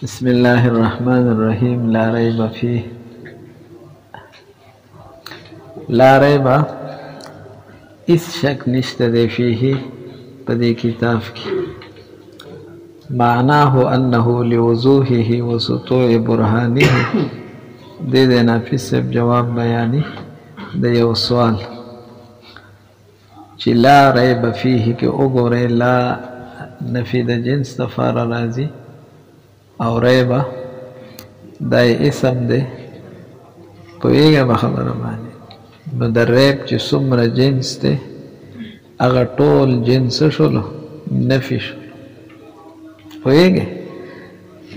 بسم الله الرحمن الرحیم. لا ریب فیه، لا ریب اس شک نشته دی فیه په دې کتاب کې. معناه انه لوضوحه وسطوع برهانه. دې نافذ صاحب جواب بیانی د یو سوال چې لا ریب فیه کې وګورئ، لا نفی د جنس دپاره راځي او ریبه دا اسم دی. پوهېږه په خبره باندې؟ نو د ریب چې څومره جنس دی هغه ټول جنس شولو نفي شو. پوهېږې؟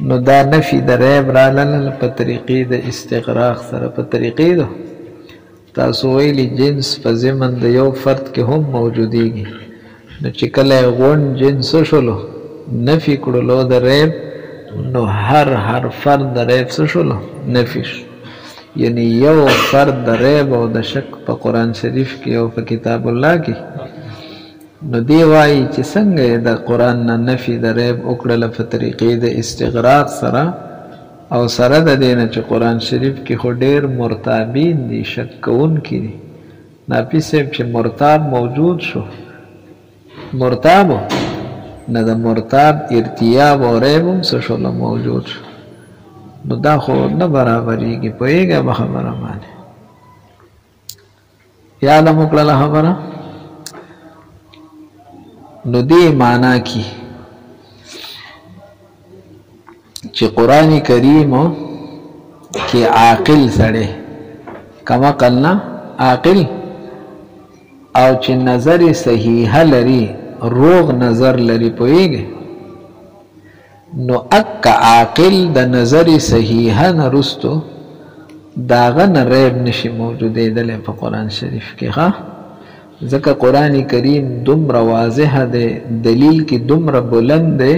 نو دا نفي د ریب راغله په طریقې د استغراق سره. په طریقې د تاسو ویلي جنس په ضمن د یو فرد کې هم موجودېږي. نو چې کله یې غونډ جنس شولو نفي کړلو د ریب، نو هر فرد د ریب څه شولو؟ نفي شو. یعنی یو فرد د ریب او د شک په قرآن شریف کې او په کتاب الله کې، نو دی وایي چې څنګه د قرآن نه نفي د ریب وکړله په طریقې د استغراق سره، او سره د دې نه چې قرآن شریف کې خو ډېر مرتابین دي، شک کوونکي دي. نافي صاحب چې مرتاب موجود شو، مرتابو نه د مرتاب ارتیاب او ریب هم څه شوله موجود شو. نو دا خو نه برابرېږي. پوهېږه په خبره باندې؟ یاده مو کړله خبره؟ نو دې معنا کې چې قرآن کریم کې عاقل سړی، کم عقل نه عاقل، او چې نظر صحیحه لري، روغ نظر لري، پوهېږي؟ نو اک عاقل د نظر صحیحه نه رستو داغه نه ریب نشي موجودېدلی په قرآن شریف کې. ښه، ځکه قرآن کریم دومره واضح دی، دلیل کې دومره بلند دی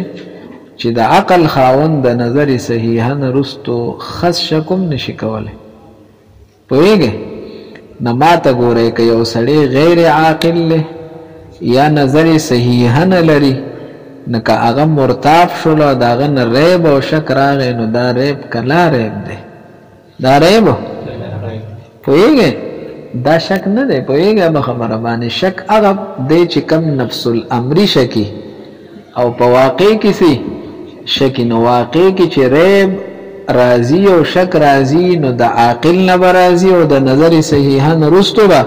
چې د عقل خاوند د نظر صحیحه نه رستو خس شکم نشي کولی. پوهېږې؟ نه ماته ګورئ که یو سړی غیر عاقل دی یا نظر صحیحه نه لري، نو که هغه مرتاب شولو د هغه نه ریب او شک راغی، نو دا ریب کلا ریب دی؟ دا ریب؟ پوهېږې؟ دا شک نه دی. پوهېږه په خبره باندې؟ شک هغه دی چې کم نفس الامری شکی او په واقع کې سي شکی. نو واقع کې چې ریب راځي او شک راځي، نو د عاقل نه به راځي او د نظر صحیحه نه رستو به،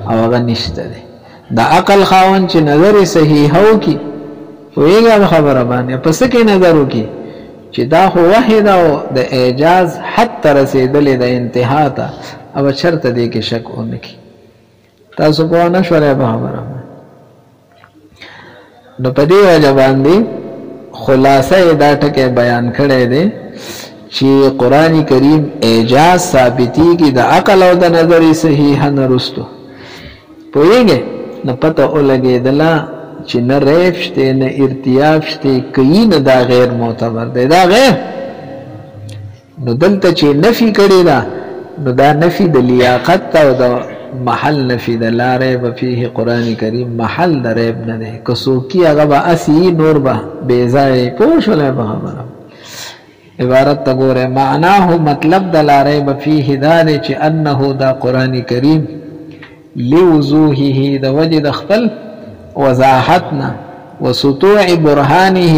او هغه نشته دی. د عقل خاوند چې نظر صحیحه وکړي، پوهېږه په خبره باندې؟ په څه کې نظر وکړي؟ چې دا خو وحی ده او د اعجاز حد ته رسېدلې د انتها ته، او چرته دې کې شک ونه کړي. تاسو پوه نه شولئ په خبره باندې؟ نو په دې وجه باندې خلاصه یې دا ټکی بیان کړی دی چې قرآن کریم اعجاز ثابتېږي د عقل او د نظر صحیحه نه رستو. پوهېږې؟ نو پته ولګېدله چې نه ریب شته نه ارتیاب شته، کوي نه دا غیر معتبر دی، دا غیر. نو دلته چې نفي کړې ده، نو دا نفي د لیاقت او د محل نفي د لا ریب فیه. قرآن کریم محل د ریب نه دی. که څوک هغه به اسی نور به بې ځایه. پوه شولئ په خبره؟ عبارت ته ګورئ. معناه مطلب د لا ریب فیه دا دی چې انه دا قرآن کریم لوضوحه د وجه د خپل وضاحتنا وسطوع برهانه،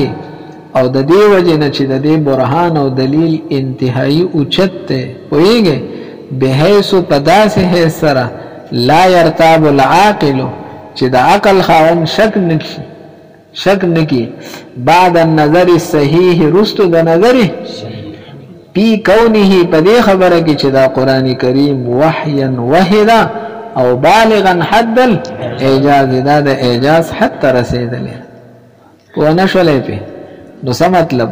او د دې وجه نه چې د دې برهان او دلیل انتهایی اوچت دی. پوهېږې؟ بحیث په داسې حیث سره لا یرتاب العاقل چې د عقل خاوند شک نکي بعد النظر صحیح رستو د نظر پی کونه، په دې خبره کې چې دا قرآن کریم وحیا وحدا او بالغا حد الاعجاز، دا د اعجاز حد ته رسېدلی. پوه نه شولئ پې؟ نو څه مطلب؟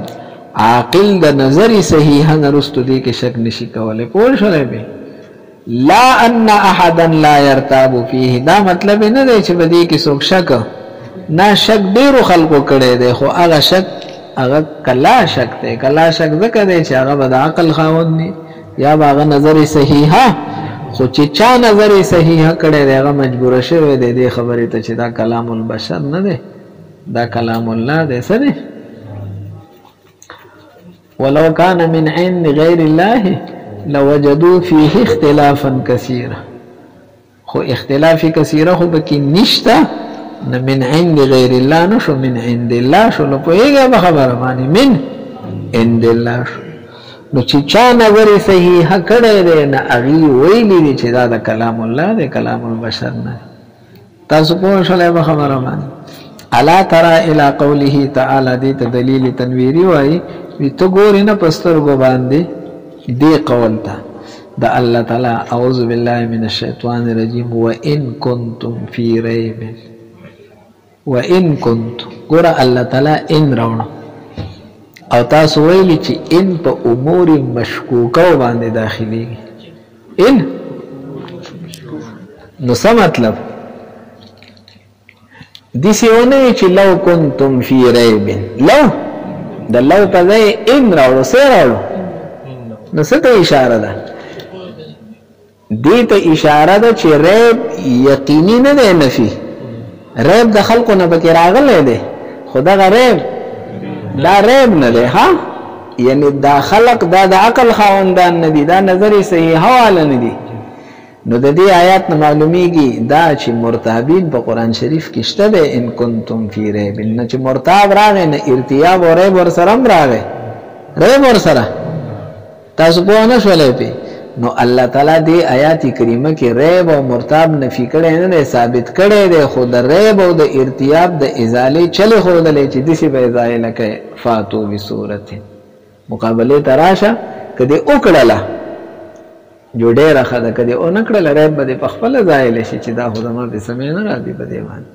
عاقل د نظر صحیحه نه رستو دې کې شک نشي کولی. پوه شولئ پې؟ لا ان احدا لا یرتاب فیه، دا مطلب نه دی چې په دې کې څوک شک نه. شک ډېرو خلکو کړی دی، خو هغه شک هغه کلا شک دی. کلا شک ځکه دی چې هغه به د عقل خاوند دی یا به هغه نظر صحیحه، خو چې چا نظر صحیحه کړی دی هغه مجبوره شوی دی دې خبرې ته چې دا کلام البشر نه دی، دا کلام الله دی. څه دی؟ ولو كان من عند غير الله لوجدوا فيه اختلافا كثيرا خو اختلاف كثيرا خو بکی نشتا من عند غير الله نشو من عند الله شو لپوئیگا بخبر مانی من عند الله شو نو چې چا نظر صحیح کړی دی نه هغې ویلي دي چې دا د کلام الله دی کلام البشر نه تاسو پوه شولی به خبره باندې الا ترى الى قوله تعالی دې ته دلیل تنویري وایي وي ته ګورې نه په سترګو باندې دې قول ته د الله تعالی اعوذ بالله من الشیطان الرجیم وان کنتم فی ریب وان کنتم ګوره الله تعالی ان راوړه او تاسو ویلی چې ان په امور مشکوکه باندې داخليږي ان نو څه مطلب دسی ونه چې لو کنتم فی ریب لو د لو په ځای ان راوړو څه راوړو نو څه ته اشاره ده دې ته اشاره ده چې ریب یقیني نه دی نفي ریب د خلقو نه پکې راغلی دی خو دغه ریب دا ریب نه دی ها یعنی دا خلق دا د عقل خاوندان نه دي دا نظر صحیح حواله نه دي نو د دې آیات نه معلومیږي دا چې مرتابین په قران شریف کې شته ده ان کنتم فی ریب نه چې مرتاب راغی نه ارتیاب او ریب ور سره راغی ریب ور سره تاسو په نه شولې پی نو الله تعالی دې آیات کریمه کې ریب او مرتاب نفي کړي نه ثابت کړي ده خود ریب او د ارتیاب د ازاله چله خودلې چې دسی به ازاله کې فاتو بصورت مقابله تراشه کدی وکړه جو ډېر خدای کدی او نکړه ریب به په خپل ځای شي چې دا خدما به سمې نه راځي په دې باندې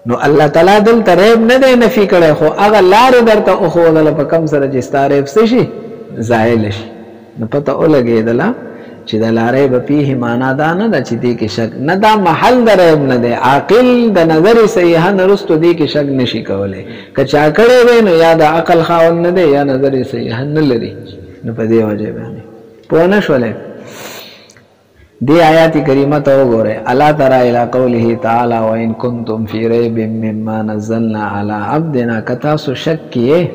نو الله تعالی دل ریب نه دی نفي کړي خو هغه لار درته او خودل په کم سره چې ستاره شي ځای شي نو پته ولګېدله چې د لارې به پیه معنا دا نه ده چې دې کې شک نه دا محل د ریب نه دی عاقل د نظر صحیح نه رستو دې کې شک نشي کولی که چا کړی وی نو یا د عقل خاوند نه دی یا نظر صحیح نه لري نو په دې وجه باندې پوه نه شولې دې آیات کریمه ته وګورئ الا ترى الى قوله تعالی وان کنتم فی ریب مما نزلنا علی عبدنا که تاسو شک کیې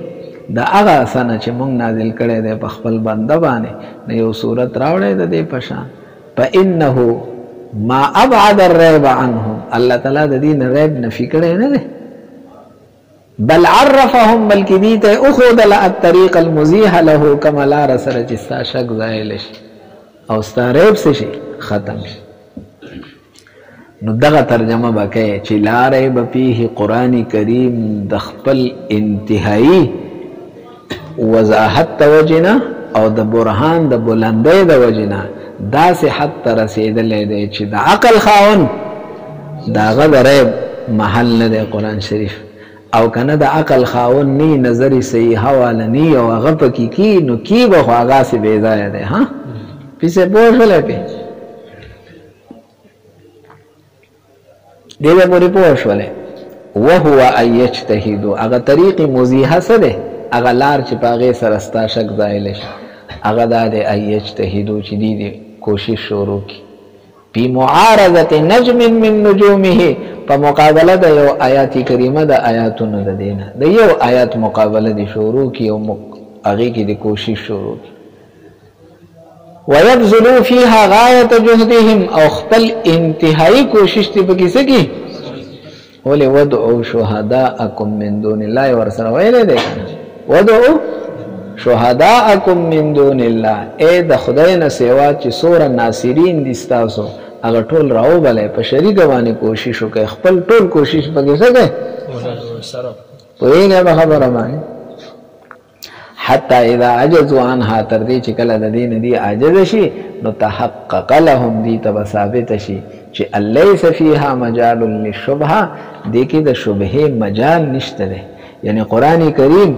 د هغه څه چې موږ نازل کړی دی په خپل بنده باندې نه یو صورت راوړی د دې په شان فانه ما ابعد الریب عنهم الله تعالی د دې نه ریب نفي کړی نه دی بل عرفهم بلکې دې ته اخذ الطريق المزيح له كما لا رسل چې ستا شک ځای شي او ستا ریب شي ختم شي نو دغه ترجمه وکړي چې لا ریب فيه قرآن کریم د خپل انتهایی وضاحت توجنا او د برهان د بلندۍ د وجنا دا صحت ته رسیدلې دی چې د عقل خاون دا غریب محل نه دی قرآن شریف او کنه د عقل خاون نی نظر صحیح حواله نی او هغه پکې کی نو کی به هغه سي بے ځای دی ها پیسه پوښلې پی دیوه پوری پوښولې وهو ايجتهدوا هغه طریق مزیحه سره هغه لار چې پاغه سره ستا شک ځای شي هغه د ايجتهدوا چې دی کوشش شروع کی په معارضه نجم من نجومه په مقابله د یو آیات کریمه د آیاتونو د دینه د یو آیات مقابله دي شروع کی او هغه کې د کوشش شروع کی ويبذلوا فيها غايه جهدهم او خپل انتهایی کوشش ته پکې سکی ولې ودعوا شهداءكم من دون الله ورسره ویلې ده ودعوا شهداءكم من دون الله اے د خدای نه سیوا چې سور ناصرین دي تاسو هغه ټول راو بلې په شریک باندې کوشش وکړي خپل ټول کوشش پکې سکی ویلې به خبره مانی حتى اذا عجزوا عنها تر دې چې کله د دین دی عاجز شي نو تحقق لهم دي تب ثابت شي چې ليس فيها مجال للشبهه دې کې د شبهه مجال نشته ده یعنی قران کریم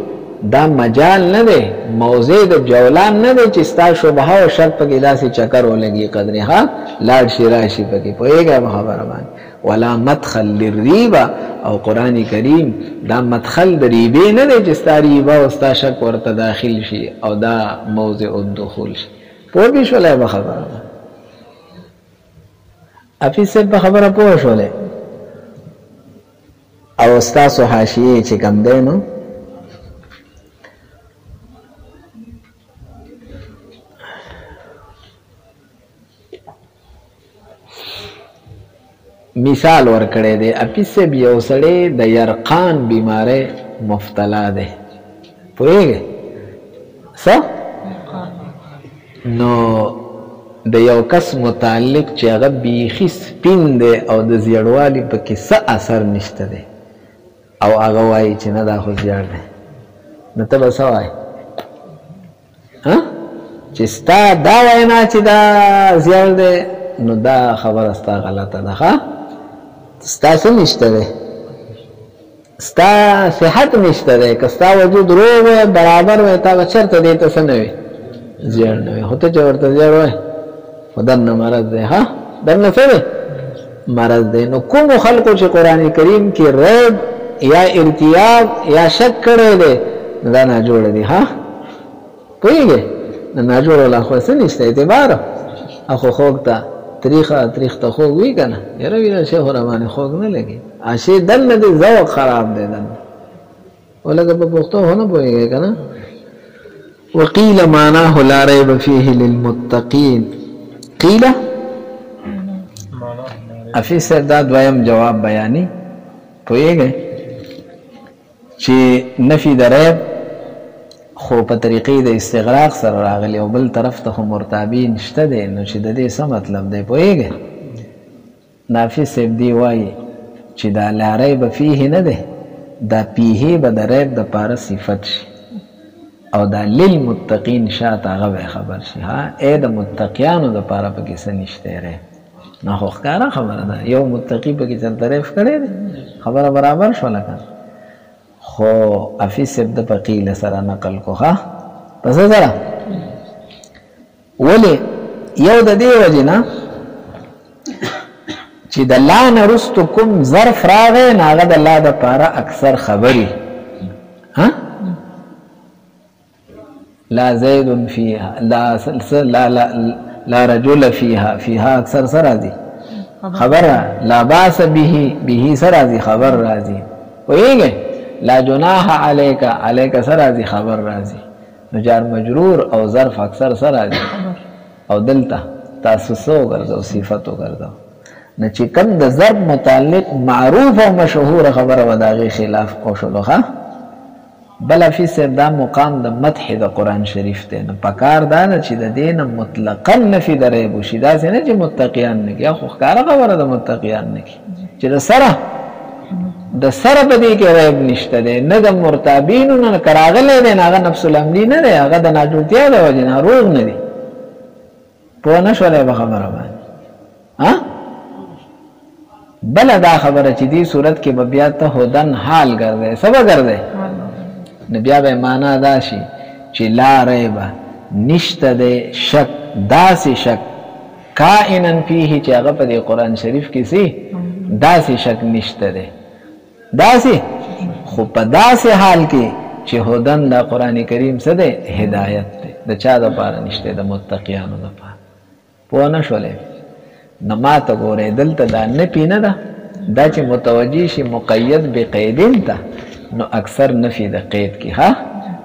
دا مجال نه ده موضوع د جولان نه ده چې ستا شبهه او شک په داسې چکر ولګي قدرې ها لاړ شي راشي پکې پوهیږه خبره باندې ولا مدخل للريبه او قران کریم دا مدخل د ریبه نه دی چې ستا ریبه او ستا شک ورته داخل شي او دا موضع الدخول شي پوه به شولای به خبره افیسه به خبره پوه شولای او استاسو حاشیه چې کم دی نو مثال ورکړی دی اپیس صاحب یو سړی د یرقان بیماری مفتلا دی پوهیږئ څه نو د یو کس متعلق چې هغه بیخي سپین دی او د زیړوالي پکې څه اثر نشته دی او هغه وایي چې نه دا خو زیړ دی نو ته به څه وایې چې ستا دا وینا چې دا زیړ دی نو دا خبره ستا غلطه ده ښه ستا څه نشته دی ستا صحت نشته دی که ستا وجود روغ وی برابر وی تا به چېرته دې ته څه نه وي زیړ نه وي خو ته چې ورته زیړ وایې خو درنه مرض دی ښه درنه څه دی مرض دی نو کومو خلکو چې قرآن کریم کې ریب یا ارتیاب یا شک کړی دی نو دا ناجوړه دی ښه پوهېږې نو ناجوړه لا خو څه نشته اعتبار خو خوږ ته تریخ ته خوږ وي که نه یاره وي دا شی خو راباندې خوږ نه لګي شی دننه دی ذوق خراب دی دننه و لکه په پښتو خو نه پوهېږې که نه وقیل معناه لا ریب فیه للمتقین قیل حفیظ صاحب دا دویم جواب بیانی پوهېږئ چې نفي د ریب خو په طریقې د استغراق سره راغلی او بل طرف ته خو مرتابین شته دی نو چې د دې څه مطلب دی پوهېږئ نافظ صاحب دی وایي چې دا لا ریب فیه نه دی دا پیه به د ریب دپاره صفت شي او دا للمتقین شاته هغه به خبر شي ها ای د متقیانو دپاره پکې څه نشته ریب نه خو ښکاره خبره ده یو متقي پکې چلته ریب کړی دی خبره برابر شوله که خو حفیظ صاحب د په قیله سره نقل کو ښه په څه سره ولې یو د دې وجې نه چې د لا نه وروستو کوم ظرف راغی نو هغه د لا دپاره اکثر خبري ها لا زید فيها لا رجل فيها اکثر سره راځي خبر لا باس به سره راځي خبر راځي پوهېږئ لا جناح علیک سره راځي خبر راځي نو جار مجرور او ظرف اکثر سره راځي او دلته تاسو څه وګرځو صفت وګرځو نو چې کوم د ضرب متعلق معروف او مشهور خبره و د هغې خلاف وشولو ښه بل حفیظ صاحب دا مقام د مدح د قرآن شریف دی نو پکار دا ده چې د دې نه مطلقا نفي د ریب وشي داسې نه چې متقیان نه کړي خو ښکاره خبره د متقیان نه کړي چې د سره په دې کې ریب نشته دی نه د مرتابینو نه که راغلی دی نو هغه نفس الامني نه دی هغه د ناجوړتیا د وجې ناروغ نه دی پوه نه شولی به خبره باندې بله دا خبره چې دې صورت کې به بیا ته هدن حال ګرځی څه به ګرځی نو بیا به معنا دا شي چې لا ریبه نشته دی شک داسې شک کائنا فیه چې هغه په دې قرآن شریف کې سي داسې شک نشته دی داسې خو په داسې حال کې چې هدن د قرآن کریم څه دی هدایت دی د چا دپاره نشته د متقیانو دپاره پوه نه شولې نو ما ته ګورئ دلته دا نفي نه ده دا چې متوجه شي مقید بقیدین ته نو اکثر نفی د قید کی ها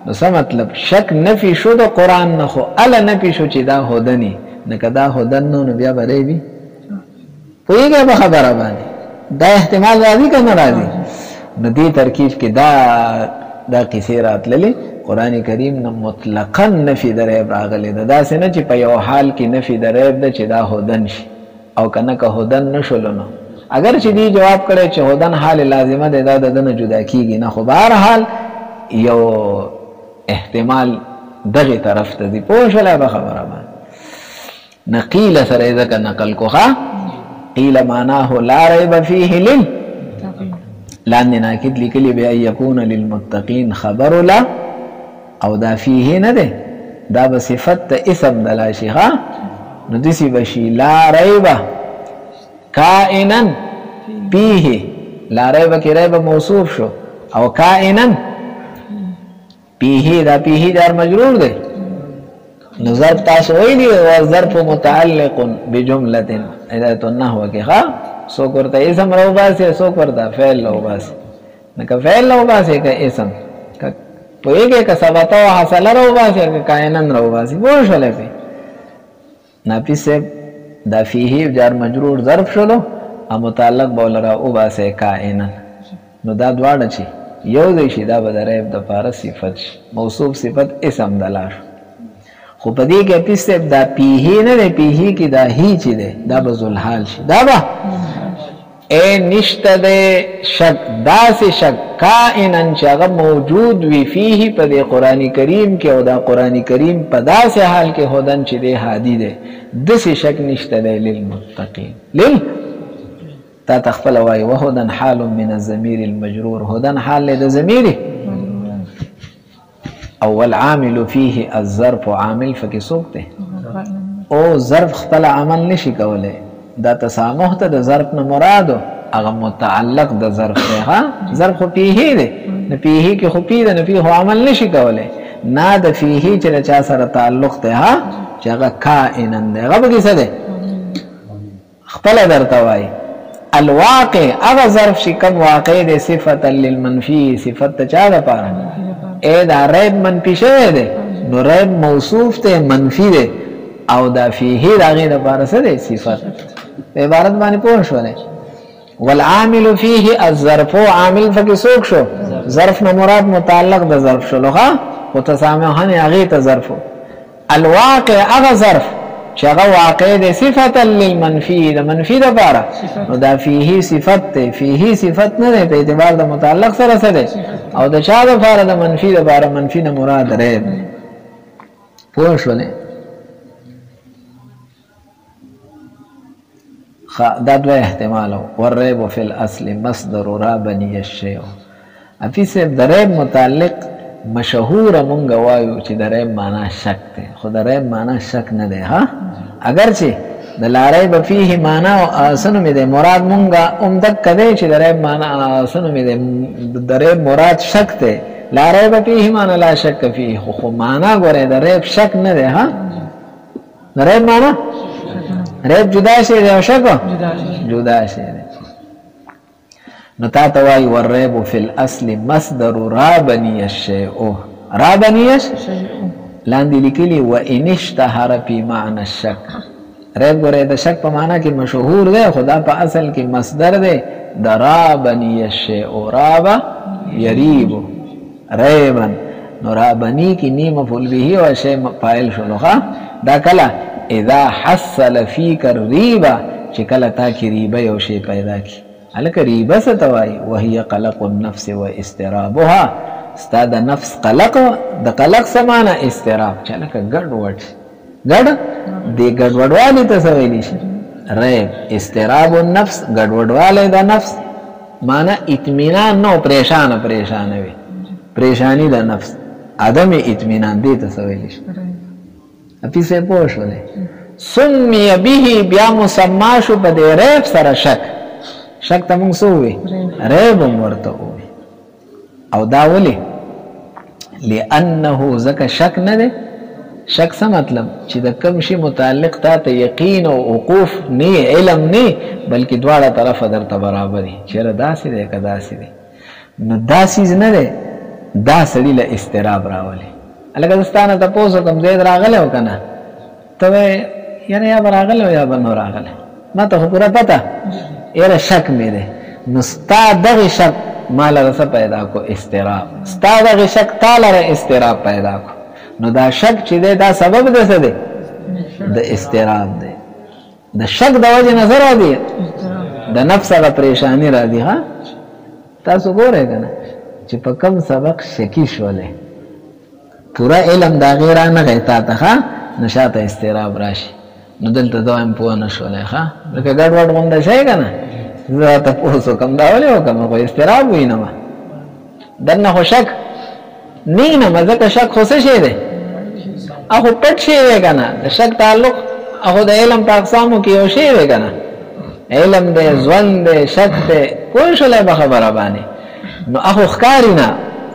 نو څه مطلب شک نفی شو د قرآن نه خو اله نفی شو چې دا هدنی نه که دا هدن نو بیا به ریبي پوهېږئ په خبره باندې دا احتمال راځي که نه راځي نو دې ترکیب کې دا قصې راتللې قرآن کریم نه مطلقا نفی د ریب راغلی ده داسې نه چې په یو حال کې نفی د ریب ده چې دا هدن شي او که نه که هدن نه شولو نو اگر چې دی جواب کړی چې هدن حال لازمه دی دا د ده نه جدا کېږي نه خو بهرحال یو احتمال دغې طرف ته ځي پوه شولی به خبره باندې نه قیله سره یې ځکه نقل کو ښه قیله معناه لا ریب فیه لاندې ناکد لیکلي بیا یکون للمتقین خبر لا او دا فیه نه دی دا به صفت ته اسم د لا شي ښه نو داسې به شي لا ریبه کائنا فیه لا ریب کی ریب موصوف شو او کائنا فیه دا فیه جار مجرور دی نو ظرف تاسو ویلی و ظرف متعلق بجملت هدایت النحو کی ښه څوک ورته اسم رو باسي څوک ورته فعل رو باسي نو که فعل رو باسي که اسم پوهېږئ که ثبت او حصل رو باسي که کائنا رو باسي پوه شولی پې نافظ صاحب دا فیه جار مجرور ظرف شلو متعلق بولرا او باسه کائنن نو دا دواړه چې یو دی شي دا به د ریب د پاره صفت شي موصوف صفت اسم دلار خو په دې کې پیسه دا پیه نه دی پیه کې دا هی چې دی دا به ذوالحال شي دا به اے نشته دی شک داسې شک کائنن چې هغه موجود وي فيه په دې قرآن کریم کې او دا قرآن کریم په داسې حال کې هدن چې دی هادي دی داسې شک نشته دی للمتقین تا تخفل وای وهدن حال من الضمير المجرور هدن حال د ضمیر اول عامل فيه الظرف عامل فکی سوکته او ظرف خپل عمل نشي کوله دا تسامح ته د ظرف نه مرادو هغه متعلق د ظرف دی ها ظرف خو پیه دی نه پیه کې خو پیه نه پیه عمل نشي کوله نه د فيه چې چا سره تعلق دی ها چې هغه کائنن دی هغه به څه دی خپل درته وای الواقع اغا ظرف شي کم واقع دی صفت للمنفی صفت چا دا پارا اے دا ریب منفی شوه دی نو ریب موصوف تے منفی دی او دا فیہی دا غیر پارا سا دی صفت پہ عبارت بانی پوش شوه والعامل فیہ الظرفو عامل فکی سوک شو ظرف نمراد متعلق دا ظرف شو لخوا وتسامحانی اغیت ظرفو الواقع اغا ظرف چاگه واقع ده صفتا للمنفی ده منفی ده پارا نو ده فیهی صفت ده فیهی صفت نه ده پا اعتبار ده متعلق سرسه ده او ده چا ده پارا ده منفی ده پارا منفی ده مراد ریب پوش ولی ده دو احتمالو والریب فی الاصل مصدر رابنی الشیو افی سیب ده ریب متعلق مشهور مونږ وایو چې د ریب معنا شک دی خو د ریب معنا شک نه دی ها اگر چې د لا ریب فيه معنا اسنو می دی مراد مونږه عمدک کده چې د ریب معنا اسنو می دی د ریب مراد شک دی لا ریب فيه معنا لا شک فيه خو معنا ګوره د ریب شک نه دی ها د ریب معنا ریب جدا شي دی او شک جدا شي دی نو تا توای والریب فی الاصل مصدر رابنی الشیء رابنی لاندې لیکلی و ان اشتهر فی معنی الشک ریب ګوره د شک په معنا کې مشهور دی خدا په اصل کې مصدر دی د رابنی الشیء راب یریب ریبا نو رابنی کی نی مفعول به او شی فاعل شلوخه دا کله اذا حصل فیک الریبه چې کله تا کې ریبه یو شی پیدا کی الک ریبه ستوای وهي قلق النفس واسترابها استاد نفس قلق د قلق سمانه استراب چلک ګډ وډ ګډ دی ګډ وډوالی ته سویلی شي ریب استراب النفس ګډ وډواله د نفس معنا اطمینان نو پریشان وي پریشانی د نفس عدم اطمینان دی ته سویلی شي اپی سے پوښولې سمی به بیا مسما شو په دې ریب سره شک ته مونږ سووي ریب ورته وي او دا ولي لانه زکه شک نه دی شک څه مطلب چې د کوم شي متعلق ته یقین او وقوف نه علم نه بلکې دواړه طرفه درته برابر دي چیرې داسې دی که داسې دی نو داسې نه دی دا سړي له استراب راولي لکه دستانه تاسو کوم ځای راغلی و کنه ته یعنی یا راغلی یا بنو راغلی ما ته پورا پته ایره شک می ده نو ستا دغه شک مال رسه پیدا کو استراب ستا دغه شک تعالی استراب پیدا کو نو دا شک چې ده دا سبب ده څه ده د استراب ده د شک د وجه نظر دی د نفس غ پریشانی را دي ها تاسو ګورئ کنه چې په کوم سبق شکی شولې پورا علم دا غیر نه غیتا ته نشاته استراب راشي نو دلته دوام پوه نه شولې ښه لکه ګډ وډ غونډه شي که نه زه تپوس وکړم دا ولې وکړم خو استراب وینم دننه خو شک نه وینم ځکه شک خو څه شی دی هغه پټ شی دی که نه د شک تعلق هغه د علم په اقسامو کې یو شی دی که نه علم دی ژوند دی شک دی پوه شولی به خبره باندې نو هغه ښکاري نه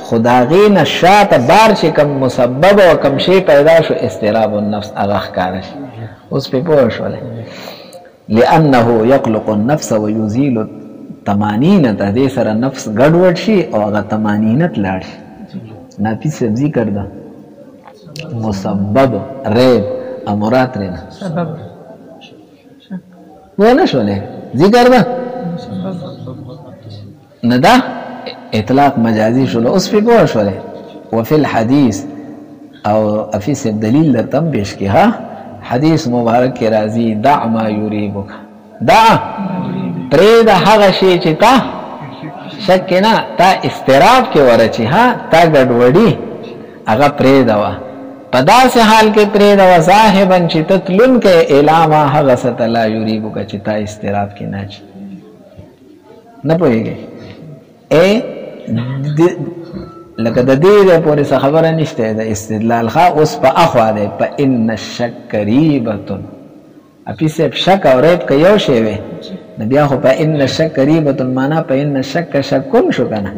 خو د هغې نه شاته بار چې کوم مسبب او کوم شی پیدا شو استراب النفس هغه ښکاره شي اوس پې پوه شولی لانه یقلق النفس ویزیل الطمانینة دې سره نفس ګډوډ شي او هغه طمانینت لاړ شي نافي صاحب ذکر ده مسبب ریب امرات رینا سبب ونه شولی ذکر ده نه دا اطلاق مجازي شول اوس په پوه شولې وفي الحديث او افیس دلیل درتم پیش کی ها حدیث مبارک کی راضی دع ما یریبک دع پرید هغه شی چې تا شک نه تا استراب کې ورچی ها تا ګډوډي هغه پرید وا په داسې حال کې پرید وا صاحبن چې تتلن کې الاما هغه ستلا یریبک چې تا استراب کې نه چي نه پوهیږي لکه د دې پورې څه خبره نشته د استدلال ښه اوس په اخوا دی په ان الشک ریبه اپیسه شک او ریب که یو شی وي نو بیا خو په ان الشک ریبه معنا په ان الشک شکون شو کنه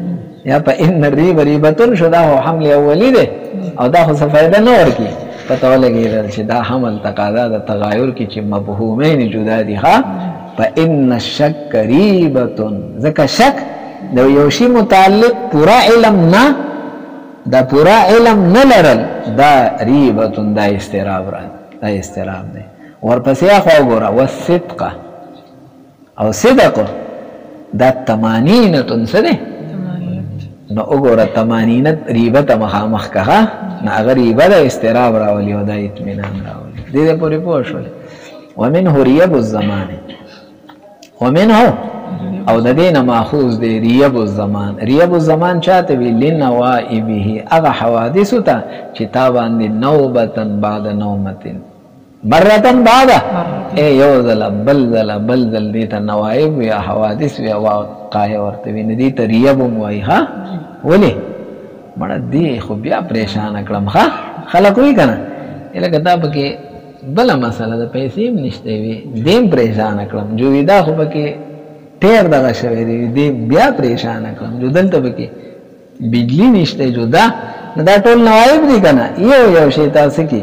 یا په ان الریب ریبه شو دا خو حمل اولی دی او دا خو څه فایده نه ورکي پته ولګېدل چې دا حمل تقاضا د تغایر کې چې مفهومین جدا دي ښه په ان الشک ریبه ځکه شک د یو شی متعلق پورا علم نه دا پورا علم نه لرل دا ریبه دا استراب را دا استراب دی ورپسې اخوا وګوره والصدق او صدق دا تمانینتون څه دی نو وګوره تمانینت ریبه ته مخامخ که نو هغه ریبه د استراب راولي او د اطمینان راولي دې پورې پوه شولې ومنه ریب الزمان ومنه او د دینه ماخوذ دی ریب الزمان ریب الزمان چاته وی لنوائبه هغه حوادث ته چې تا باندې نوبتن بعد نومتن مرتن بعد یو ځل بل ځل دې ته نوائب یا حوادث یا واقع ورته وی ندی ته ریب وای ها ولې مړه دی خو بیا پریشان کړم ها خلک وی کنه لکه دا پکې بل مسله د پیسې نشته وی دیم پریشان کړم جو دا خو پکې تیر دغه شوی دی بیا پریشان کړم جو دلته پکې بجلی نشته جو دا ټول نوایب دي کنه یو شی تاسو کې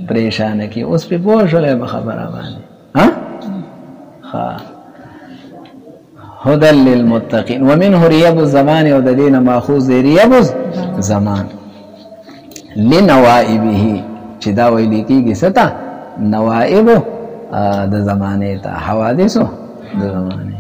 پریشان کی اوس په پوه شولې خبره باندې ها هدى للمتقين ومنه ريب الزمان او د دینه ماخوذ ريب الزمان لنوائبه چې دا ویل کېږي ستا نوائب د زمانه ته حوادثو د زمانه